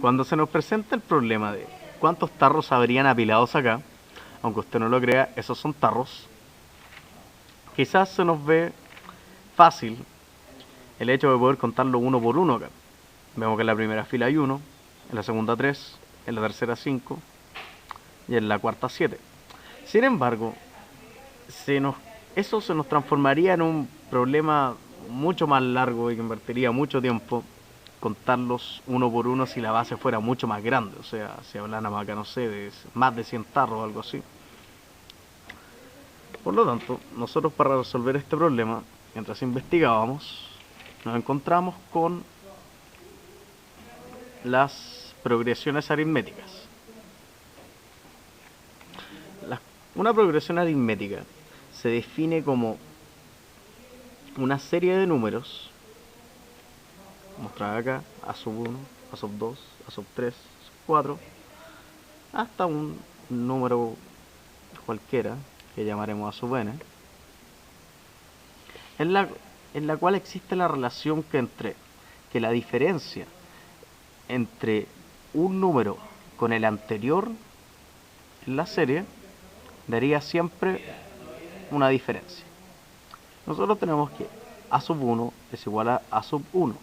Cuando se nos presenta el problema de cuántos tarros habrían apilados acá, aunque usted no lo crea, esos son tarros, quizás se nos ve fácil el hecho de poder contarlo uno por uno acá. Vemos que en la primera fila hay 1, en la segunda 3, en la tercera 5 y en la cuarta 7. Sin embargo, eso se nos transformaría en un problema mucho más largo y que invertiría mucho tiempo contarlos uno por uno si la base fuera mucho más grande. O sea, si habláramos acá, no sé, de más de 100 tarros o algo así. Por lo tanto, nosotros para resolver este problema, mientras investigábamos, nos encontramos con las progresiones aritméticas. Una progresión aritmética se define como una serie de números, mostrada acá, a sub 1, a sub 2, a sub 3, a sub 4, hasta un número cualquiera que llamaremos a sub n, en la cual existe la relación que la diferencia entre un número con el anterior en la serie daría siempre una diferencia. Nosotros tenemos que a sub 1 es igual a a sub 1.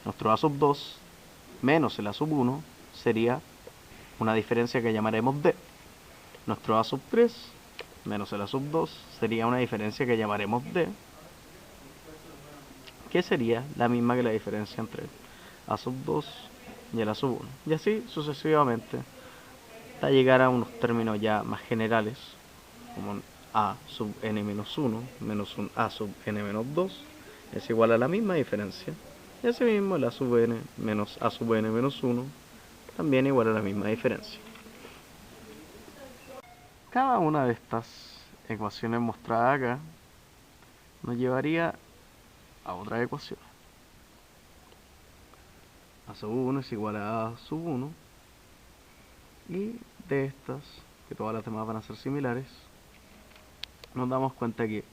Nuestro a sub 2 menos el a sub 1 sería una diferencia que llamaremos d. Nuestro a sub 3 menos el a sub 2 sería una diferencia que llamaremos d, que sería la misma que la diferencia entre a sub 2 y el a sub 1. Y así sucesivamente hasta llegar a unos términos ya más generales, como a sub n menos 1 menos un a sub n menos 2 es igual a la misma diferencia. Y asimismo el a sub n menos a sub n menos 1 también igual a la misma diferencia. Cada una de estas ecuaciones mostradas acá nos llevaría a otra ecuación. A sub 1 es igual a sub 1, y de estas, que todas las demás van a ser similares, nos damos cuenta que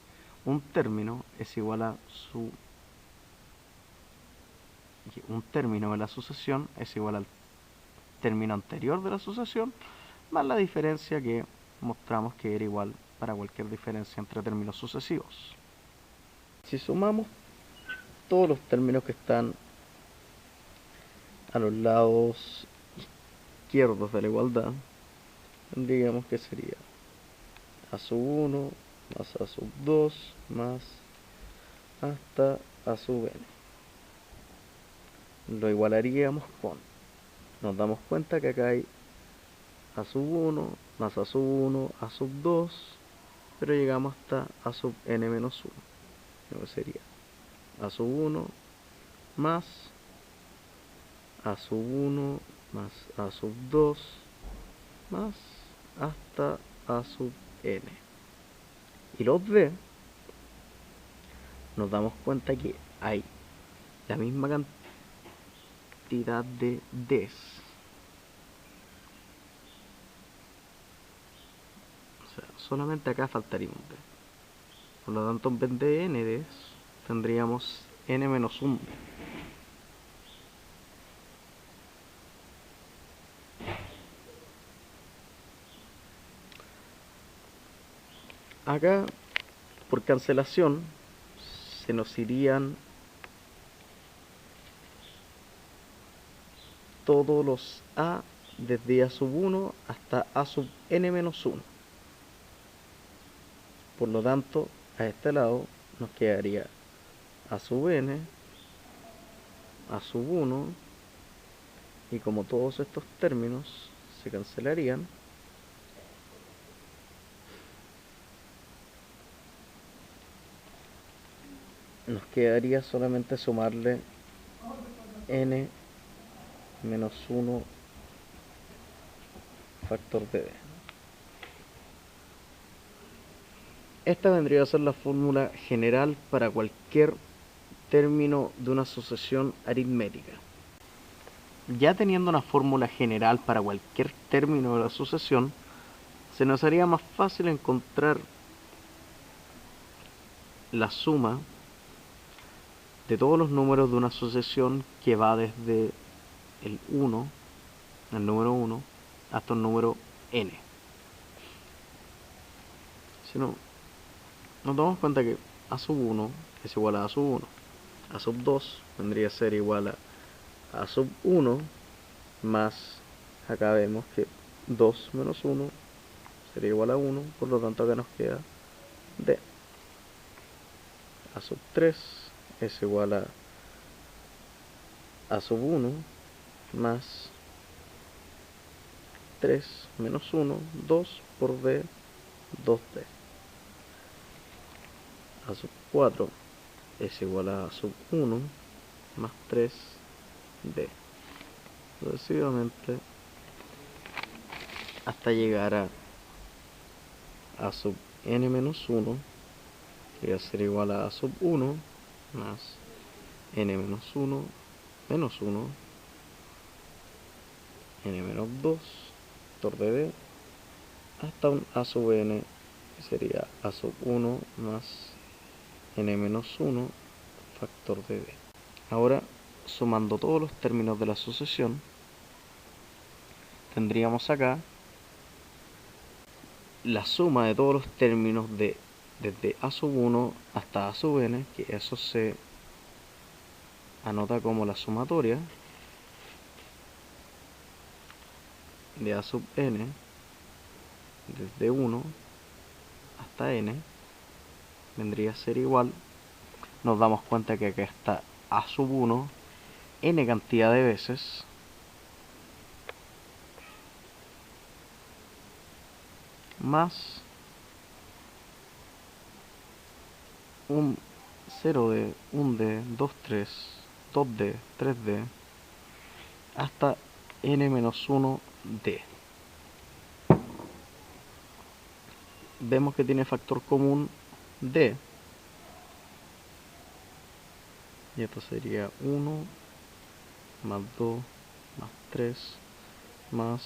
un término es igual a un término de la sucesión es igual al término anterior de la sucesión más la diferencia que mostramos que era igual para cualquier diferencia entre términos sucesivos. Si sumamos todos los términos que están a los lados izquierdos de la igualdad, tendríamos que sería a sub 1 más a sub 2 más hasta a sub n. Lo igualaríamos con, nos damos cuenta que acá hay a sub 1 más a sub 1 a sub 2, pero llegamos hasta a sub n menos 1. Luego sería a sub 1 más a sub 1 más a sub 2 más hasta a sub n. Y los d, nos damos cuenta que hay la misma cantidad de d's. O sea, solamente acá faltaría un d. Por lo tanto, en vez de n d's, tendríamos n menos 1 d. Acá, por cancelación, se nos irían todos los a desde a sub 1 hasta a sub n menos 1. Por lo tanto, a este lado nos quedaría a sub n, a sub 1, y como todos estos términos se cancelarían, nos quedaría solamente sumarle n menos 1 factor de d. Esta vendría a ser la fórmula general para cualquier término de una sucesión aritmética. Ya teniendo una fórmula general para cualquier término de la sucesión, se nos haría más fácil encontrar la suma de todos los números de una sucesión que va desde el 1, el número 1, hasta un número n. Si no, nos damos cuenta que a sub 1 es igual a sub 1. A sub 2 vendría a ser igual a sub 1 más, acá vemos que 2 menos 1 sería igual a 1, por lo tanto acá nos queda d. A sub 3 es igual a sub 1 más 3 menos 1, 2 por d, 2d. A sub 4 es igual a sub 1 más 3d. Sucesivamente hasta llegar a sub n menos 1, que va a ser igual a sub 1 más n menos 1 menos 1, n menos 2, factor de d, hasta un a sub n, que sería a sub 1 más n menos 1, factor de d. Ahora, sumando todos los términos de la sucesión, tendríamos acá la suma de todos los términos desde a sub 1 hasta a sub n, que eso se anota como la sumatoria de a sub n desde 1 hasta n, vendría a ser igual, nos damos cuenta que acá está a sub 1 n cantidad de veces más un 0d, 1d, 2d, 2d, 3d, hasta n menos 1d. Vemos que tiene factor común d, y esto sería 1 más 2 más 3 más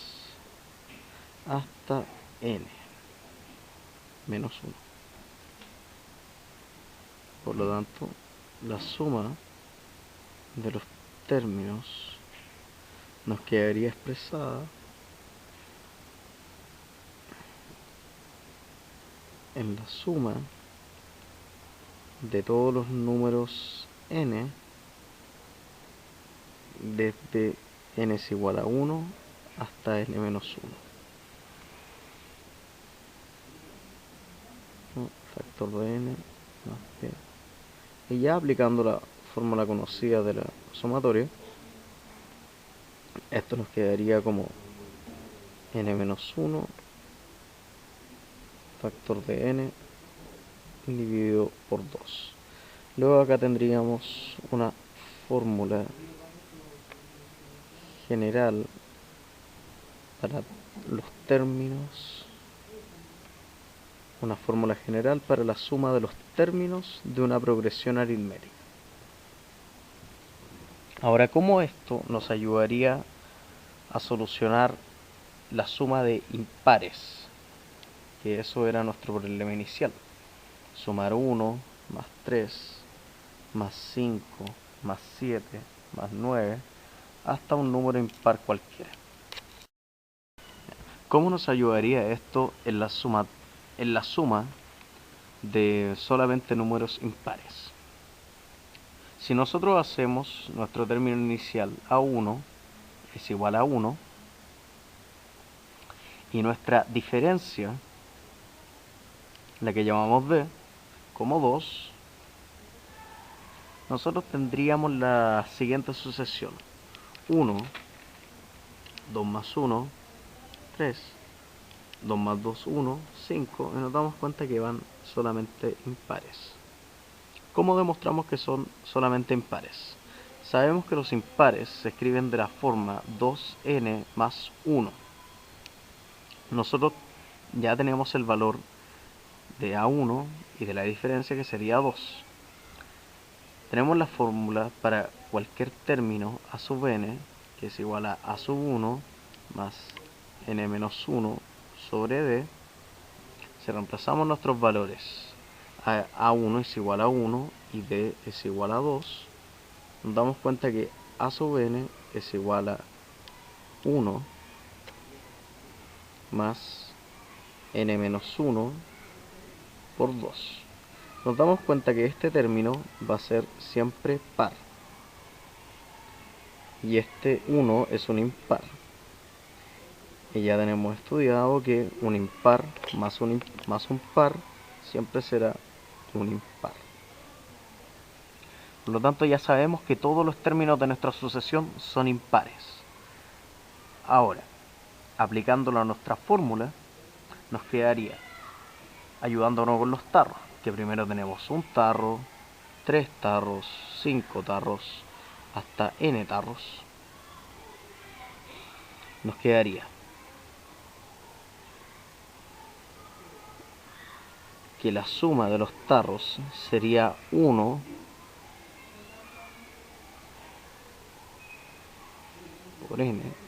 hasta n menos 1. Por lo tanto, la suma de los términos nos quedaría expresada en la suma de todos los números n desde n es igual a 1 hasta n menos 1. Factor de n más b. Y ya aplicando la fórmula conocida de la sumatoria, esto nos quedaría como n menos 1 factor de n dividido por 2. Luego acá tendríamos una fórmula general para los términos, una fórmula general para la suma de los términos de una progresión aritmética. Ahora, ¿cómo esto nos ayudaría a solucionar la suma de impares? Que eso era nuestro problema inicial. Sumar 1 más 3 más 5 más 7 más 9 hasta un número impar cualquiera. ¿Cómo nos ayudaría esto en la suma de solamente números impares? Si nosotros hacemos nuestro término inicial a1 es igual a 1 y nuestra diferencia, la que llamamos d, como 2, nosotros tendríamos la siguiente sucesión: 1, 2 más 1, 3, 2 más 2, 1, 5, y nos damos cuenta que van solamente impares. ¿Cómo demostramos que son solamente impares? Sabemos que los impares se escriben de la forma 2n más 1. Nosotros ya tenemos el valor de a1 y de la diferencia, que sería 2. Tenemos la fórmula para cualquier término a sub n, que es igual a sub 1 más n menos 1 sobre d. Si reemplazamos nuestros valores, a1 es igual a 1 y d es igual a 2, nos damos cuenta que a sub n es igual a 1 más n menos 1 por 2. Nos damos cuenta que este término va a ser siempre par. Y este 1 es un impar. Y ya tenemos estudiado que un impar más un par siempre será un impar. Por lo tanto, ya sabemos que todos los términos de nuestra sucesión son impares. Ahora, aplicándolo a nuestra fórmula, nos quedaría, ayudándonos con los tarros, que primero tenemos un tarro, 3 tarros, 5 tarros, hasta n tarros. Nos quedaría que la suma de los tarros sería 1 por n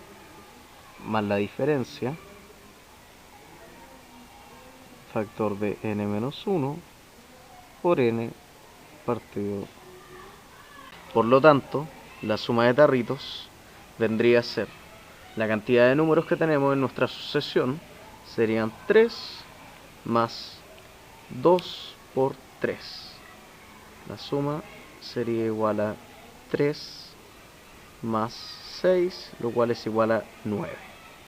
más la diferencia, factor de n menos 1 por n partido. Por lo tanto, la suma de tarritos vendría a ser la cantidad de números que tenemos en nuestra sucesión, serían 3 más 2 por 3. La suma sería igual a 3 más 6, lo cual es igual a 9.